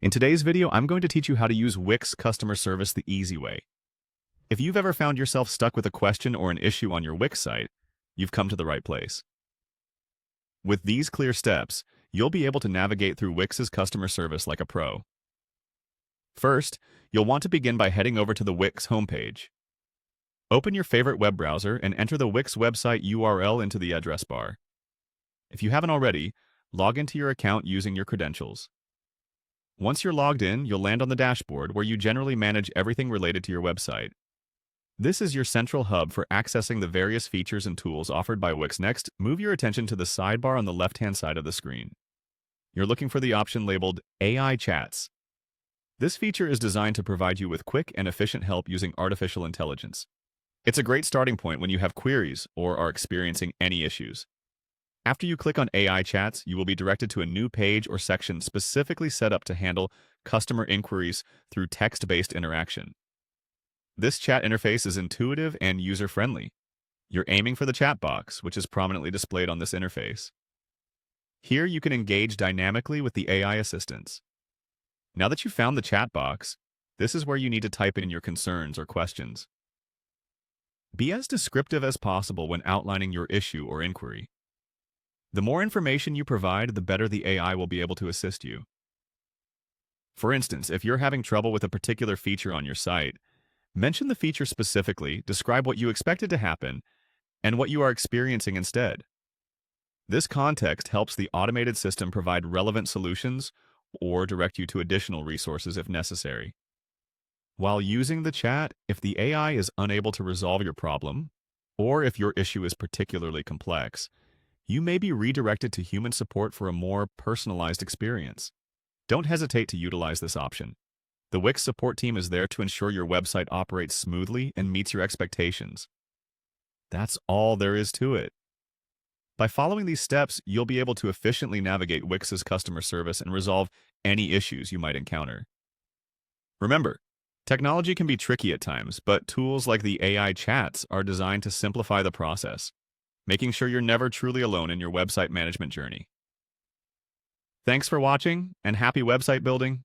In today's video, I'm going to teach you how to use WIX customer service the easy way. If you've ever found yourself stuck with a question or an issue on your WIX site, you've come to the right place. With these clear steps, you'll be able to navigate through WIX's customer service like a pro. First, you'll want to begin by heading over to the WIX homepage. Open your favorite web browser and enter the WIX website URL into the address bar. If you haven't already, log into your account using your credentials. Once you're logged in, you'll land on the dashboard where you generally manage everything related to your website. This is your central hub for accessing the various features and tools offered by WIX. Next, move your attention to the sidebar on the left-hand side of the screen. You're looking for the option labeled AI Chats. This feature is designed to provide you with quick and efficient help using artificial intelligence. It's a great starting point when you have queries or are experiencing any issues. After you click on AI Chats, you will be directed to a new page or section specifically set up to handle customer inquiries through text-based interaction. This chat interface is intuitive and user-friendly. You're aiming for the chat box, which is prominently displayed on this interface. Here you can engage dynamically with the AI assistants. Now that you've found the chat box, this is where you need to type in your concerns or questions. Be as descriptive as possible when outlining your issue or inquiry. The more information you provide, the better the AI will be able to assist you. For instance, if you're having trouble with a particular feature on your site, mention the feature specifically, describe what you expected to happen, and what you are experiencing instead. This context helps the automated system provide relevant solutions or direct you to additional resources if necessary. While using the chat, if the AI is unable to resolve your problem, or if your issue is particularly complex, you may be redirected to human support for a more personalized experience. Don't hesitate to utilize this option. The WIX support team is there to ensure your website operates smoothly and meets your expectations. That's all there is to it. By following these steps, you'll be able to efficiently navigate WIX's customer service and resolve any issues you might encounter. Remember, technology can be tricky at times, but tools like the AI chats are designed to simplify the process, making sure you're never truly alone in your website management journey. Thanks for watching, and happy website building!